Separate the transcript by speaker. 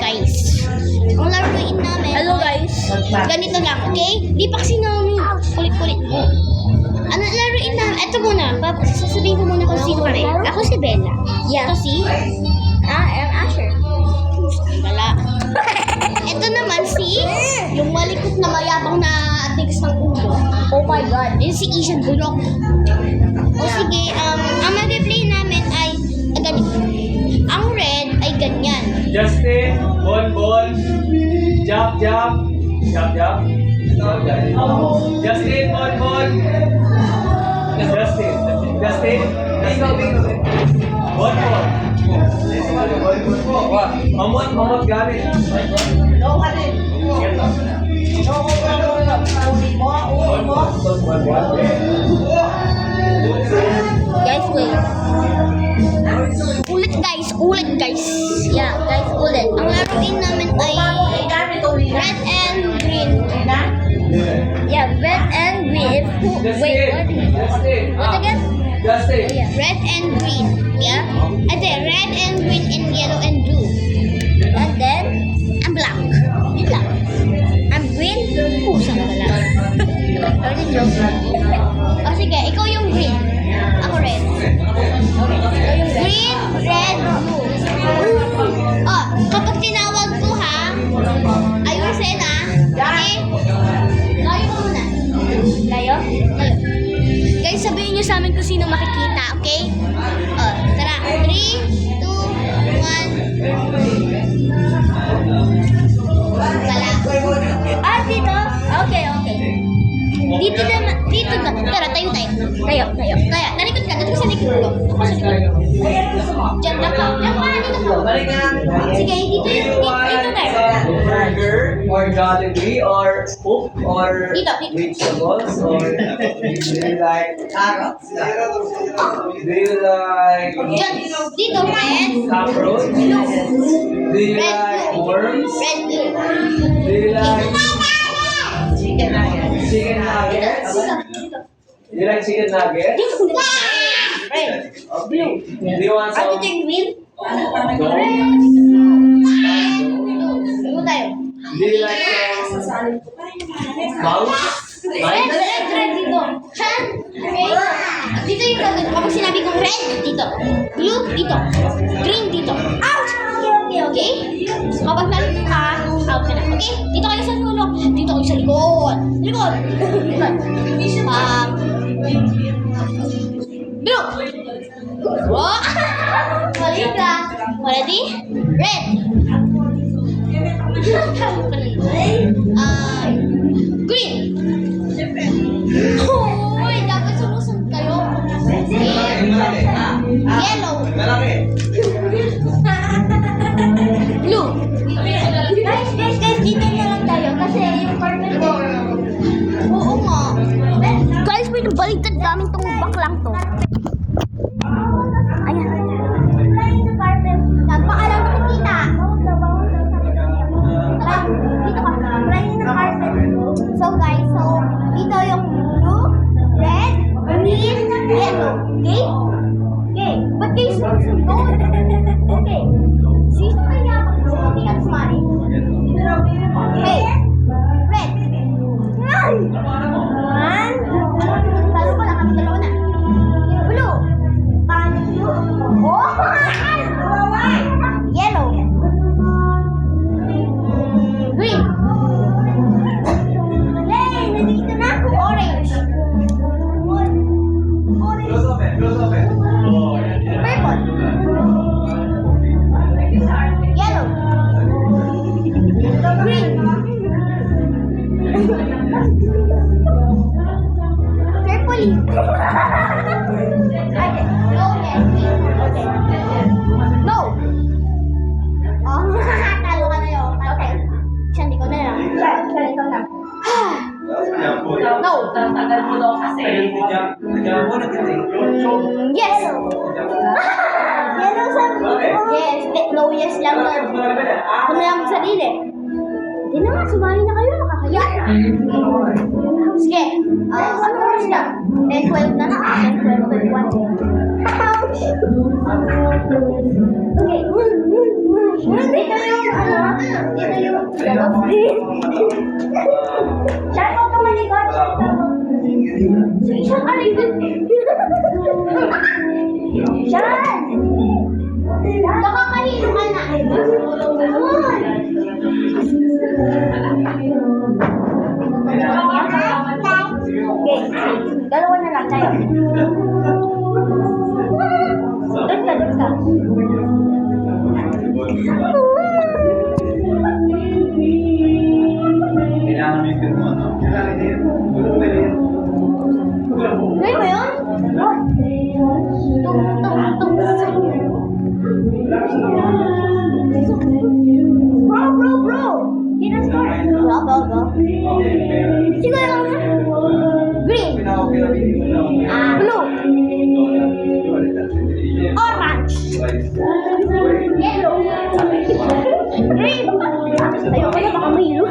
Speaker 1: guys. Ang laruin namin.
Speaker 2: Hello guys.
Speaker 1: Ganito lang, okay? Di pa kasi namin kulit-kulit mo. Ano laruin namin? Ito muna. Sasabihin ko muna kung sino kami. Ako si Bella.
Speaker 2: Yeah.
Speaker 1: Ito si...
Speaker 2: I'm Asher.
Speaker 1: Wala. Ito naman si... Yung malikot na mayabang na tigs ng ulo.
Speaker 2: Oh my god.
Speaker 1: Yun si Asian Bulok. O sige, ang mag-play namin ay ganito. Ang red ay ganyan.
Speaker 3: Justin, Bon, Jump. Justin, Bon. Justin. Bon. Mamot gamit.
Speaker 2: Guys, wait.
Speaker 1: Ulit guys.
Speaker 2: Yeah, guys, ulit.
Speaker 1: Ang laruin namin ay red and green.
Speaker 2: Yeah, red and green. Wait, what again?
Speaker 3: Justin.
Speaker 2: Oh, yeah.
Speaker 1: Red and green. Yeah? Ate, red and green and yellow and blue.
Speaker 2: And then,
Speaker 1: Ang black. Yun lang.
Speaker 2: I'm green.
Speaker 1: Pusa ka lang.
Speaker 2: Sorry, joke.
Speaker 1: O sige, ikaw yung green. Ako red. Green, red, blue. Oh, kapag tinawag ko ha, ayusin ha. Okay? Layo ko muna.
Speaker 2: Layo?
Speaker 1: Layo. Guys, sabihin nyo sa amin kung sino makikita, okay? Oh, tara. 3, 2, 1. Wala.
Speaker 2: Ah, dito? Okay.
Speaker 1: Dito naman. Dito na. Tara, tayo.
Speaker 2: Tayo.
Speaker 1: Kaya, nalikod ka. Dito sa likod ko. Ako sa likod. Diyan ka. Dito ka. Sige, dito tayo.
Speaker 3: Burger or Jollibee or Spook or
Speaker 1: Dito.
Speaker 3: vegetables or do you like carrots? Do you like
Speaker 1: Diyan. Dito, red.
Speaker 3: cockroach? Do you like worms?
Speaker 1: Red, blue.
Speaker 3: Do you like
Speaker 1: Chicken nuggets.
Speaker 3: chicken nuggets? Do you like chicken nuggets?
Speaker 1: Red.
Speaker 3: Okay. Do you want some?
Speaker 1: green?
Speaker 3: No?
Speaker 1: Blue tayo.
Speaker 3: Do you like some mouse?
Speaker 1: Red dito. Chan. Okay. Dito yung gagawin. Kapag sinabi kong red, dito. Blue, dito. Green, dito. Ouch! Okay? Kapag nalito ka, out ka na. Okay? Dito kayo sa sulok. Dito kayo sa likod. Likod. Blue. Wow! Mali ka. Ready? Red. Green. Hoy, dapat sumusunod kayo. Yellow. Blue.
Speaker 2: Guys, dito na lang tayo kasi yung carpet ko.
Speaker 1: Oo nga.
Speaker 2: Guys, may nabaliktad namin tong baklang to. Ayan.
Speaker 1: Napakalang nakikita.
Speaker 2: Dito ka. Rain ng carpet.
Speaker 1: So guys, dito yung blue, red, green, yellow. Okay? Okay. Ba't kayo sumusunod? Okay. Sino kaya mag-sunod ang sumali? Okay. Red. One. Talo ko lang kami dalawa na. Blue. Paano blue? Oh! Yellow. Green. Yay! Nandito na ako. Orange. Purple. Yellow. Green. Purple. Okay. No, yes. Okay. No. Oh, talo ka na yun. Okay. Siya, hindi ko na lang.
Speaker 2: Siya, ikaw na.
Speaker 1: No.
Speaker 4: Tagal mo daw kasi.
Speaker 1: Yes. Yellow sabi ko. Yes. No, yes lang daw. Ako na lang sarili. Hindi na nga, sumali na kayo. Nakakaya. Sige. Ano oras na? 10:12 na na. 10:12, 21. Okay. Ito yung
Speaker 2: tayo. Doon ka, doon ka.
Speaker 3: Kailangan mo yung firma, no? Kailangan yun. Gulo ba yun?
Speaker 2: Gawin mo yun? Bro! Kinascore. Bro. Sino yung green? Blue. Orange. Yellow. Green. Ayoko na, baka mahilo.